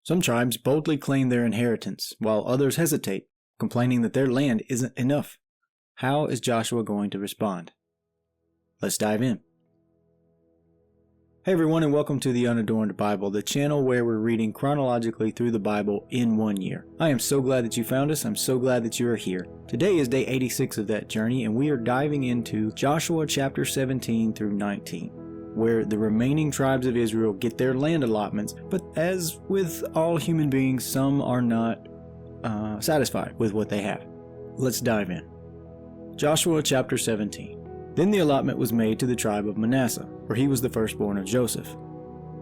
Some tribes boldly claim their inheritance, while others hesitate, complaining that their land isn't enough. How is Joshua going to respond? Let's dive in. Hey everyone, and welcome to the Unadorned Bible, the channel where we're reading chronologically through the Bible in 1 year. I am so glad that you found us. I'm so glad that you are here. Today is day 86 of that journey, and we are diving into Joshua chapter 17 through 19, where the remaining tribes of Israel get their land allotments, but as with all human beings, some are not satisfied with what they have. Let's dive in. Joshua chapter 17. Then the allotment was made to the tribe of Manasseh, for he was the firstborn of Joseph.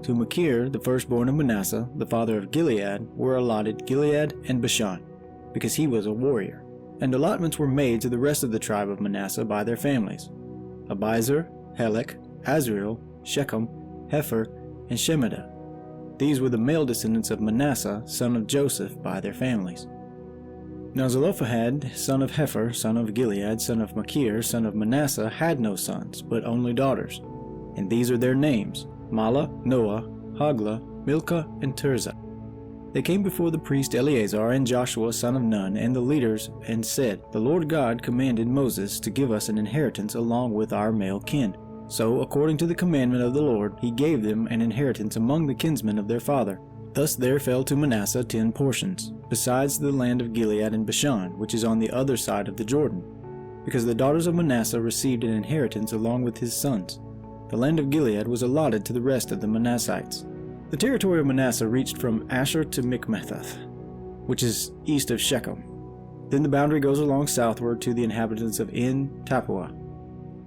To Machir, the firstborn of Manasseh, the father of Gilead, were allotted Gilead and Bashan, because he was a warrior. And allotments were made to the rest of the tribe of Manasseh by their families: Abiezer, Helek, Azriel, Shechem, Hepher, and Shemida. These were the male descendants of Manasseh, son of Joseph, by their families. Now Zelophehad, son of Hepher, son of Gilead, son of Machir, son of Manasseh, had no sons, but only daughters. And these are their names: Mahlah, Noah, Hoglah, Milcah, and Tirzah. They came before the priest Eleazar and Joshua son of Nun and the leaders, and said, "The Lord God commanded Moses to give us an inheritance along with our male kin. So, according to the commandment of the Lord, he gave them an inheritance among the kinsmen of their father. Thus there fell to Manasseh 10 portions, besides the land of Gilead and Bashan, which is on the other side of the Jordan, because the daughters of Manasseh received an inheritance along with his sons. The land of Gilead was allotted to the rest of the Manassites." The territory of Manasseh reached from Asher to Michmethath, which is east of Shechem. Then the boundary goes along southward to the inhabitants of En-Tappuah.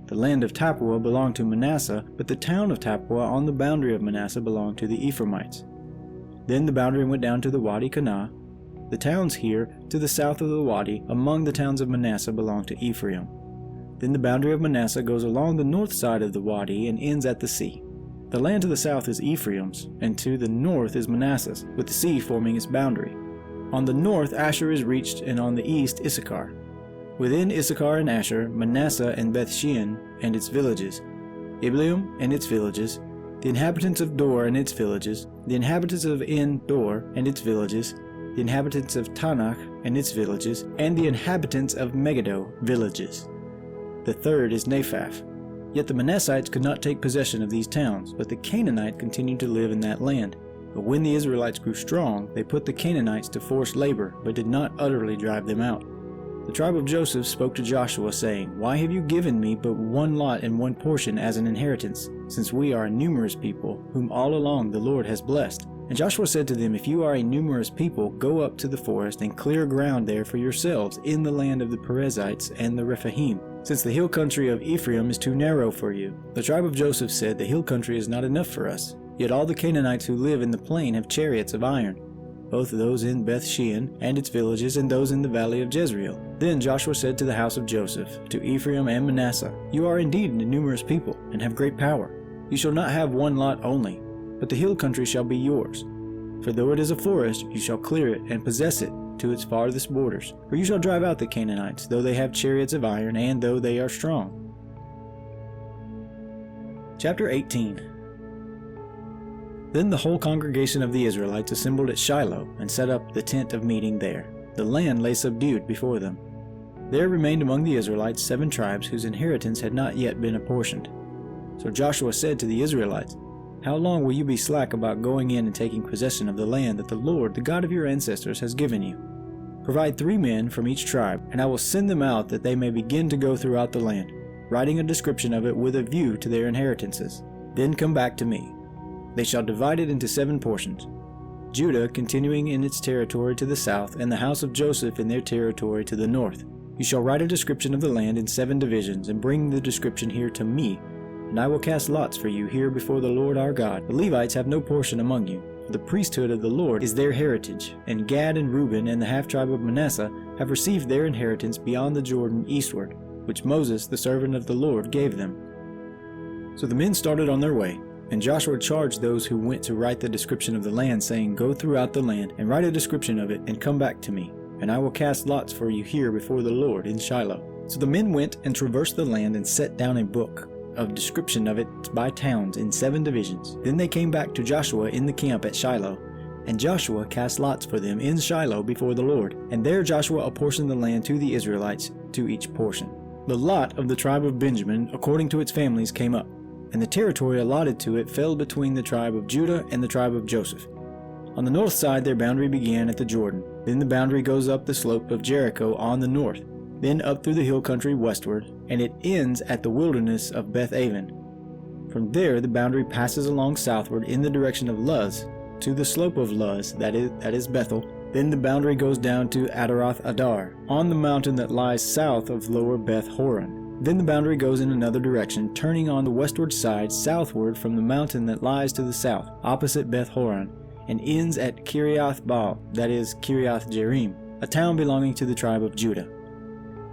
The land of Tappuah belonged to Manasseh, but the town of Tappuah on the boundary of Manasseh belonged to the Ephraimites. Then the boundary went down to the Wadi Kanah. The towns here, to the south of the Wadi, among the towns of Manasseh, belong to Ephraim. Then the boundary of Manasseh goes along the north side of the Wadi and ends at the sea. The land to the south is Ephraim's, and to the north is Manasseh's, with the sea forming its boundary. On the north Asher is reached, and on the east Issachar. Within Issachar and Asher, Manasseh and Beth-shean and its villages, Ibleam and its villages, the inhabitants of Dor and its villages, the inhabitants of En-Dor and its villages, the inhabitants of Tanakh and its villages, and the inhabitants of Megiddo villages. The third is Naphath. Yet the Manassites could not take possession of these towns, but the Canaanites continued to live in that land. But when the Israelites grew strong, they put the Canaanites to forced labor, but did not utterly drive them out. The tribe of Joseph spoke to Joshua, saying, "Why have you given me but one lot and one portion as an inheritance, since we are a numerous people, whom all along the Lord has blessed?" And Joshua said to them, "If you are a numerous people, go up to the forest and clear ground there for yourselves in the land of the Perizzites and the Rephaim, since the hill country of Ephraim is too narrow for you." The tribe of Joseph said, "The hill country is not enough for us, yet all the Canaanites who live in the plain have chariots of iron, both those in Beth-shean and its villages and those in the valley of Jezreel." Then Joshua said to the house of Joseph, to Ephraim and Manasseh, "You are indeed a numerous people, and have great power. You shall not have one lot only, but the hill country shall be yours. For though it is a forest, you shall clear it and possess it to its farthest borders. For you shall drive out the Canaanites, though they have chariots of iron, and though they are strong." Chapter 18. Then the whole congregation of the Israelites assembled at Shiloh, and set up the tent of meeting there. The land lay subdued before them. There remained among the Israelites 7 tribes whose inheritance had not yet been apportioned. So Joshua said to the Israelites, "How long will you be slack about going in and taking possession of the land that the Lord, the God of your ancestors, has given you? Provide 3 men from each tribe, and I will send them out that they may begin to go throughout the land, writing a description of it with a view to their inheritances. Then come back to me. They shall divide it into 7 portions, Judah continuing in its territory to the south, and the house of Joseph in their territory to the north. You shall write a description of the land in 7 divisions, and bring the description here to me, and I will cast lots for you here before the Lord our God. The Levites have no portion among you, for the priesthood of the Lord is their heritage, and Gad and Reuben and the half-tribe of Manasseh have received their inheritance beyond the Jordan eastward, which Moses, the servant of the Lord, gave them." So the men started on their way, and Joshua charged those who went to write the description of the land, saying, "Go throughout the land, and write a description of it, and come back to me, and I will cast lots for you here before the Lord in Shiloh." So the men went and traversed the land, and set down a book of description of it by towns in 7 divisions. Then they came back to Joshua in the camp at Shiloh, And Joshua cast lots for them in Shiloh before the Lord. And there Joshua apportioned the land to the Israelites, to each portion. The lot of the tribe of Benjamin, according to its families, came up, and the territory allotted to it fell between the tribe of Judah and the tribe of Joseph. On the north side their boundary began at the Jordan. Then the boundary goes up the slope of Jericho on the north, then up through the hill country westward, and it ends at the wilderness of Beth-aven. From there the boundary passes along southward in the direction of Luz, to the slope of Luz, that is Bethel. Then the boundary goes down to Adaroth Adar, on the mountain that lies south of lower Beth Horon. Then the boundary goes in another direction, turning on the westward side southward from the mountain that lies to the south, opposite Beth Horon, and ends at Kiriath Baal, that is Kiriath Jearim, a town belonging to the tribe of Judah.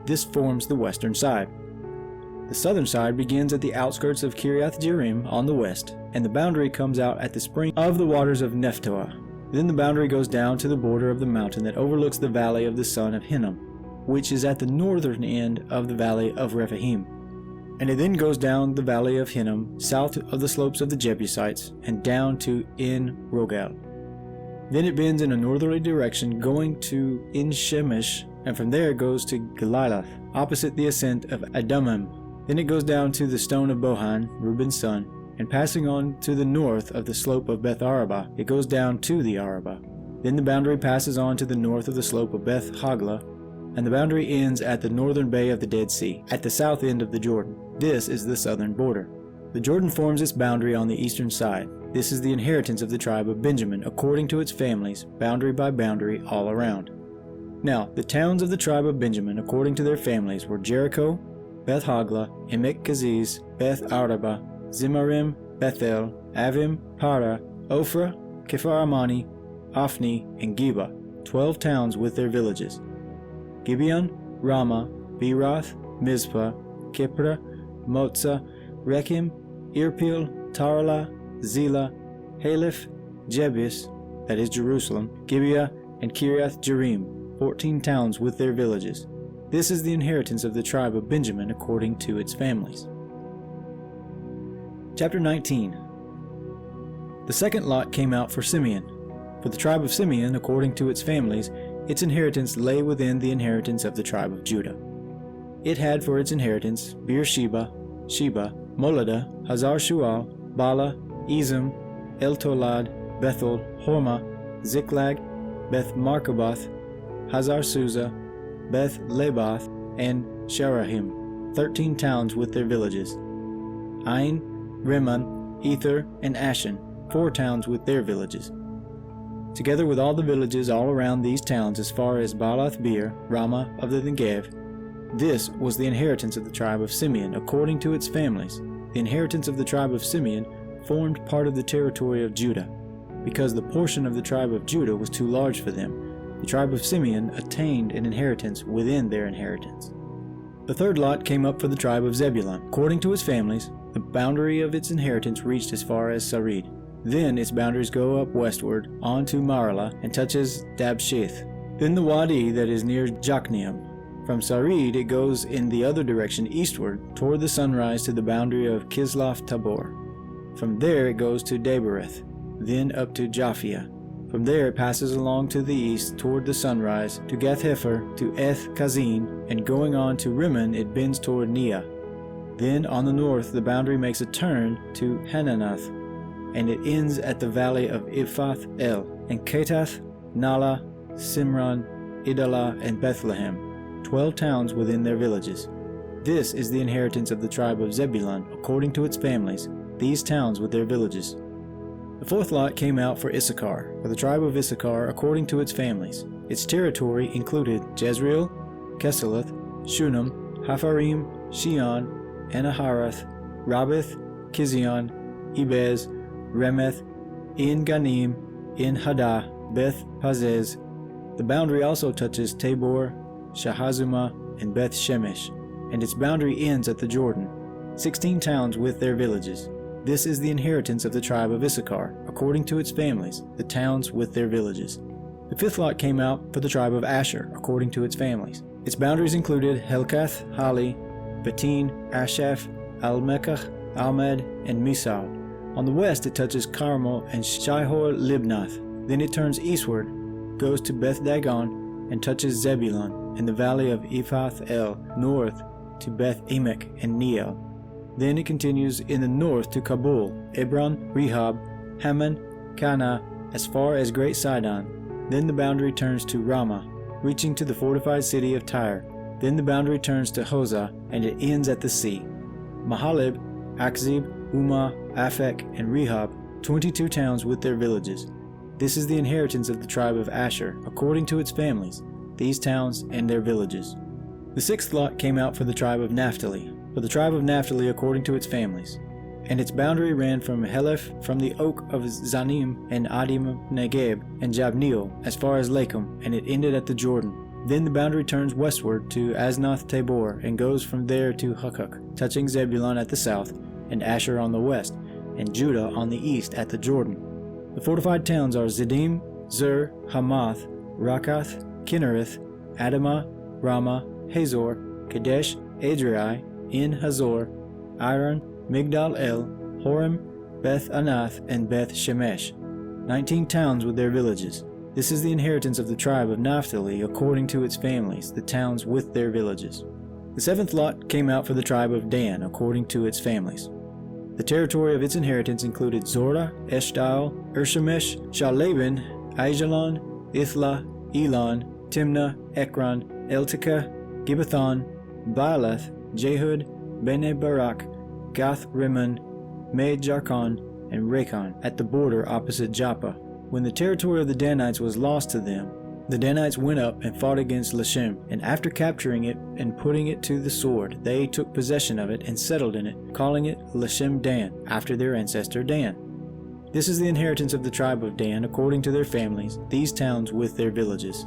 This forms the western side. The southern side begins at the outskirts of Kiriath Jearim on the west, and the boundary comes out at the spring of the waters of Nephtoah. Then the boundary goes down to the border of the mountain that overlooks the valley of the son of Hinnom, which is at the northern end of the valley of Rephaim. And it then goes down the valley of Hinnom, south of the slopes of the Jebusites, and down to En Rogel. Then it bends in a northerly direction, going to En Shemesh, and from there it goes to Geliloth, opposite the ascent of Adumim. Then it goes down to the stone of Bohan, Reuben's son, and passing on to the north of the slope of Beth Arabah, it goes down to the Arabah. Then the boundary passes on to the north of the slope of Beth Hagla, and the boundary ends at the northern bay of the Dead Sea, at the south end of the Jordan. This is the southern border. The Jordan forms its boundary on the eastern side. This is the inheritance of the tribe of Benjamin, according to its families, boundary by boundary all around. Now, the towns of the tribe of Benjamin, according to their families, were Jericho, Beth Hagla, Emek Keziz, Beth Arabah, Zimarim, Bethel, Avim, Para, Ophrah, Kephar Amani, Ophni, and Geba, 12 towns with their villages. Gibeon, Ramah, Beeroth, Mizpah, Kiprah, Motza, Rechem, Irpil, Tarala, Zillah, Halef, Jebus, that is Jerusalem, Gibeah, and Kiriath Jearim, 14 towns with their villages. This is the inheritance of the tribe of Benjamin according to its families. Chapter 19. The second lot came out for Simeon. For the tribe of Simeon, according to its families, its inheritance lay within the inheritance of the tribe of Judah. It had for its inheritance Beersheba, Sheba, Moladah, Hazar Shual, Bala, Ezem, El-Tolad, Bethel, Hormah, Ziklag, Beth Markaboth, Hazar Susa, Beth Lebath, and Sherahim, 13 towns with their villages. Ain, Rimmon, Ether, and Ashen, 4 towns with their villages. Together with all the villages all around these towns as far as Baalath Beer, Ramah of the Negev, this was the inheritance of the tribe of Simeon according to its families. The inheritance of the tribe of Simeon formed part of the territory of Judah. Because the portion of the tribe of Judah was too large for them, the tribe of Simeon attained an inheritance within their inheritance. The third lot came up for the tribe of Zebulun. According to its families, the boundary of its inheritance reached as far as Sarid. Then its boundaries go up westward on to Maralah and touches Dabsheth. Then the Wadi that is near Jokneam. From Sarid it goes in the other direction eastward toward the sunrise to the boundary of Kisloth Tabor. From there it goes to Dabereth, then up to Japhia. From there it passes along to the east toward the sunrise to Gath-Hepher, to Eth-Kazin, and going on to Rimmon it bends toward Neah. Then on the north the boundary makes a turn to Hananath, and it ends at the valley of Iphath El, and Katath, Nala, Simron, Idalah, and Bethlehem, 12 towns within their villages. This is the inheritance of the tribe of Zebulun according to its families, these towns with their villages. The fourth lot came out for Issachar, for the tribe of Issachar according to its families. Its territory included Jezreel, Keseloth, Shunem, Hapharim, Shion, Anaharath, Rabbith, Kizion, Ebez, Remeth, En Ganim, En Hadah, Beth Pazez. The boundary also touches Tabor, Shahazumah, and Beth Shemesh, and its boundary ends at the Jordan, 16 towns with their villages. This is the inheritance of the tribe of Issachar, according to its families, the towns with their villages. The fifth lot came out for the tribe of Asher, according to its families. Its boundaries included Helkath, Hali, Betin, Ashaph, Almekach, Almed, and Misal. On the west it touches Carmel and Shihor Libnath. Then it turns eastward, goes to Beth Dagon, and touches Zebulun in the valley of Ephath El, north to Beth Emek and Neiel. Then it continues in the north to Kabul, Ebron, Rehob, Hammon, Cana, as far as Great Sidon. Then the boundary turns to Ramah, reaching to the fortified city of Tyre. Then the boundary turns to Hosah, and it ends at the sea. Mahalib, Akzib, Umah, Aphek, and Rehob, 22 towns with their villages. This is the inheritance of the tribe of Asher, according to its families, these towns and their villages. The sixth lot came out for the tribe of Naphtali, according to its families. And its boundary ran from Heleph, from the oak of Zanim and Adim Negeb and Jabneel, as far as Lakum, and it ended at the Jordan. Then the boundary turns westward to Aznoth Tabor, and goes from there to Hukkok, touching Zebulun at the south, and Asher on the west, and Judah on the east at the Jordan. The fortified towns are Ziddim, Zur, Hamath, Rakath, Kinnereth, Adamah, Ramah, Hazor, Kadesh, Adrai, En Hazor, Iron, Migdal El, Horem, Beth Anath, and Beth Shemesh, 19 towns with their villages. This is the inheritance of the tribe of Naphtali, according to its families, the towns with their villages. The seventh lot came out for the tribe of Dan, according to its families. The territory of its inheritance included Zorah, Eshtaol, Urshemesh, Shalaban, Aijalon, Ithla, Elon, Timnah, Ekron, Eltekeh, Gibbethon, Baalath, Jehud, Bene Barak, Gath Rimmon, Me Jarkon, and Rakon, at the border opposite Joppa. When the territory of the Danites was lost to them, the Danites went up and fought against Lashem, and after capturing it and putting it to the sword, they took possession of it and settled in it, calling it Lashem Dan, after their ancestor Dan. This is the inheritance of the tribe of Dan, according to their families, these towns with their villages.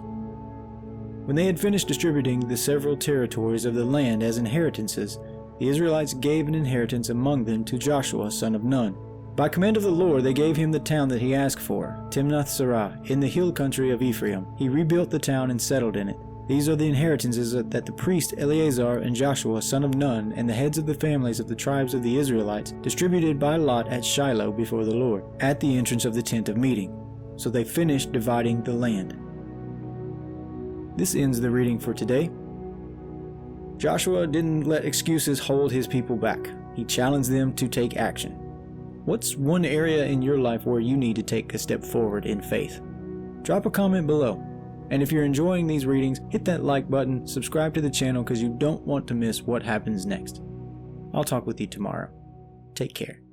When they had finished distributing the several territories of the land as inheritances, the Israelites gave an inheritance among them to Joshua, son of Nun. By command of the Lord they gave him the town that he asked for, Timnath-Serah, in the hill country of Ephraim. He rebuilt the town and settled in it. These are the inheritances that the priest Eleazar and Joshua, son of Nun, and the heads of the families of the tribes of the Israelites distributed by lot at Shiloh before the Lord, at the entrance of the tent of meeting. So they finished dividing the land. This ends the reading for today. Joshua didn't let excuses hold his people back. He challenged them to take action. What's one area in your life where you need to take a step forward in faith? Drop a comment below. And if you're enjoying these readings, hit that like button, subscribe to the channel because you don't want to miss what happens next. I'll talk with you tomorrow. Take care.